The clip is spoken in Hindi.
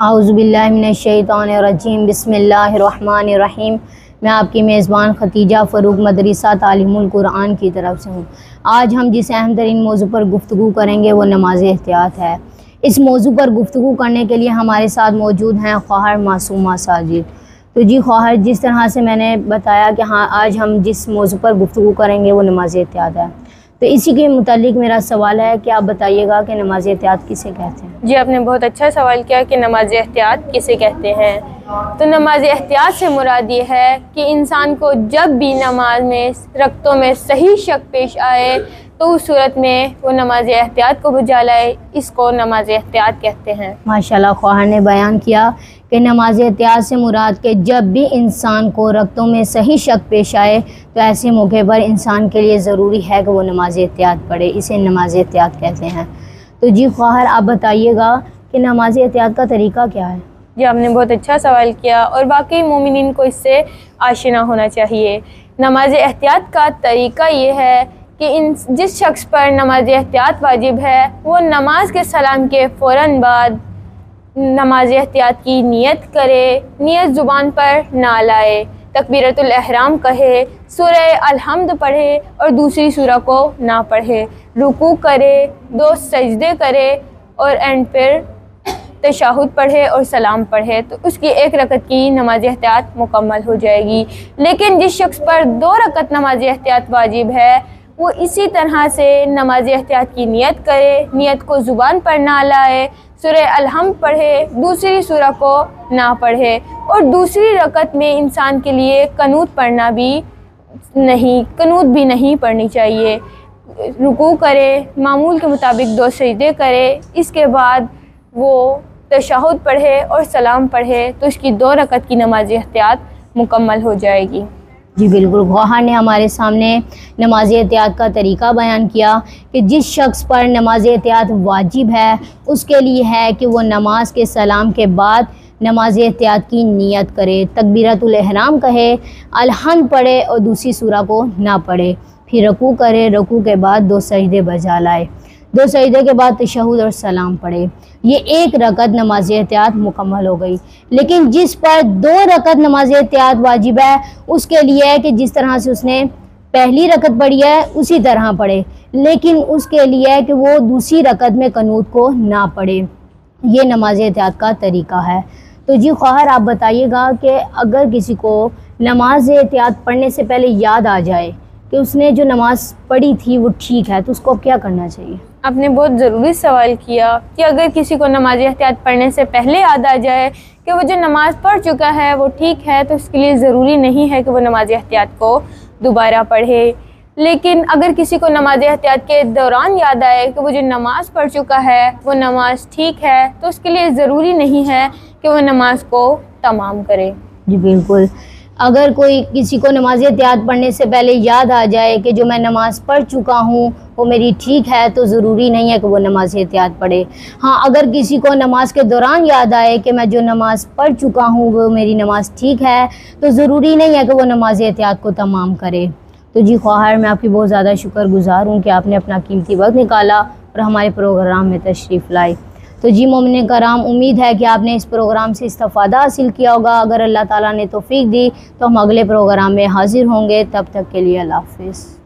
आउज़ुबिल्लाहिमिनश्शैतानिर्रजीम बिस्मिल्लाहिर्रहमानिर्रहीम। मैं आपकी मेज़बान खतीजा फ़रूक मदरसा तालीमुल कुरान की तरफ से हूँ। आज हम जिस अहम तरीन मौजू पर गुफ्तगू करेंगे वो नमाज एहतियात है। इस मौजू पर गुफ्तगू करने के लिए हमारे साथ मौजूद हैं ख्वाहर मासूमा साजिद। तो जी ख्वाहर, जिस तरह से मैंने बताया कि हाँ आज हम जिस मौजू पर गुफ्तगू करेंगे वो नमाज एहतियात है, तो इसी के मुतालिक मेरा सवाल है कि आप बताइएगा कि नमाज एहतियात किसे कहते हैं। जी, आपने बहुत अच्छा सवाल किया कि नमाज एहतियात किसे कहते हैं। तो नमाज एहतियात से मुराद ये है कि इंसान को जब भी नमाज में रकतों में सही शक पेश आए तो उस सूरत में वो नमाज एहतियात को बुझा लाए, इसको नमाज एहतियात कहते हैं। माशाल्लाह, ख्वाहर ने बयान किया कि नमाज एहतियात से मुराद के जब भी इंसान को रकतों में सही शक पेश आए तो ऐसे मौके पर इंसान के लिए ज़रूरी है कि वो नमाज एहतियात पढ़े, इसे नमाज एहतियात कहते हैं। तो जी ख्वाहर, आप बताइएगा कि नमाज एहतियात का तरीका क्या है। जी, आपने बहुत अच्छा सवाल किया और वाकई मोमिनीन को इससे आशिना होना चाहिए। नमाज एहतियात का तरीका ये है कि जिस शख्स पर नमाज एहतियात वाजिब है वो नमाज के सलाम के फ़ौरन बाद नमाज एहतियात की नियत करे, नियत ज़ुबान पर ना लाए, तकबीरतुल एहराम कहे, सूरह अल-हम्द पढ़े और दूसरी सूरह को ना पढ़े, रुकू करे, 2 सजदे करे और एंड फिर तशहुद पढ़े और सलाम पढ़े, तो उसकी 1 रकत की नमाज एहतियात मुकम्मल हो जाएगी। लेकिन जिस शख्स पर 2 रकत नमाज एहतियात वाजिब है वो इसी तरह से नमाज एहतियात की नियत करे, नियत को ज़ुबान पर ना लाए, सूरह अल-हम्द पढ़े, दूसरी सूरह को ना पढ़े और दूसरी रकत में इंसान के लिए कनूत भी नहीं पढ़नी चाहिए। रुकू करे, मामूल के मुताबिक 2 सजदे करे, इसके बाद वो तशहुद पढ़े और सलाम पढ़े तो इसकी 2 रकत की नमाज एहतियात मुकम्मल हो जाएगी। जी बिल्कुल, ख्वाहर ने हमारे सामने नमाज एहतियात का तरीका बयान किया कि जिस शख्स पर नमाज एहतियात वाजिब है उसके लिए है कि वो नमाज के सलाम के बाद नमाज एहतियात की नियत करे, तकबीरतुल एहराम कहे, अल-हम्द पढ़े और दूसरी सूरह को ना पढ़े, फिर रुकू करे, रुकू के बाद 2 सजदे बजा लाए, 2 सजदे के बाद तशहुद और सलाम पढ़े। ये 1 रकत नमाज एहतियात मुकम्मल हो गई। लेकिन जिस पर 2 रकत नमाज एहतियात वाजिब है उसके लिए है कि जिस तरह से उसने पहली रकत पढ़ी है उसी तरह पढ़े, लेकिन उसके लिए है कि वो दूसरी रकत में कनूत को ना पढ़े। ये नमाज एहतियात का तरीका है। तो जी ख्वाहर, आप बताइएगा कि अगर किसी को नमाज एहतियात पढ़ने से पहले याद आ जाए कि उसने जो नमाज पढ़ी थी वो ठीक है, तो उसको क्या करना चाहिए। आपने बहुत ज़रूरी सवाल किया कि अगर किसी को नमाज एहतियात पढ़ने से पहले याद आ जाए कि वो जो नमाज़ पढ़ चुका है वो ठीक है, तो उसके लिए ज़रूरी नहीं है कि वो नमाज एहतियात को दोबारा पढ़े। लेकिन अगर किसी को नमाज एहतियात के दौरान याद आए कि वो जो नमाज़ पढ़ चुका है वो नमाज ठीक है, तो उसके लिए ज़रूरी नहीं है कि वो नमाज को तमाम करे। जी बिल्कुल, अगर कोई किसी को नमाज एहतियात पढ़ने से पहले याद आ जाए कि जो मैं नमाज़ पढ़ चुका हूँ वो मेरी ठीक है, तो ज़रूरी नहीं है कि वो नमाज एहतियात पढ़े। हाँ, अगर किसी को नमाज के दौरान याद आए कि मैं जो नमाज़ पढ़ चुका हूँ वो मेरी नमाज़ ठीक है, तो ज़रूरी नहीं है कि वो नमाज एहतियात को तमाम करे। तो जी ख्वाहर, मैं आपकी बहुत ज़्यादा शुक्रगुज़ार हूँ कि आपने अपना कीमती वक्त निकाला और हमारे प्रोग्राम में तशरीफ़ लाई। तो जी मोमिन कराम, उम्मीद है कि आपने इस प्रोग्राम से इस्तिफ़ादा हासिल किया होगा। अगर अल्लाह ताला ने तौफ़ीक दी तो हम अगले प्रोग्राम में हाज़िर होंगे। तब तक के लिए अल्लाह हाफ़िज़।